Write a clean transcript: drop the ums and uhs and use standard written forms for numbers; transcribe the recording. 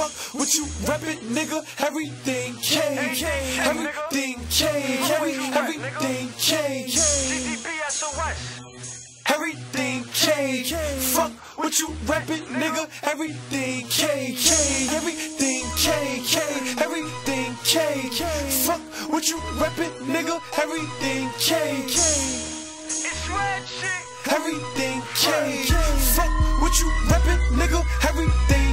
Fuck what you reppin', nigga. Everything K. Everything K. Everything K. Everything K. Fuck what you reppin', nigga. Everything K. Everything K. Everything K. Fuck what you reppin', nigga. Everything K. It's red shit. Everything K. Fuck what you reppin', nigga. Everything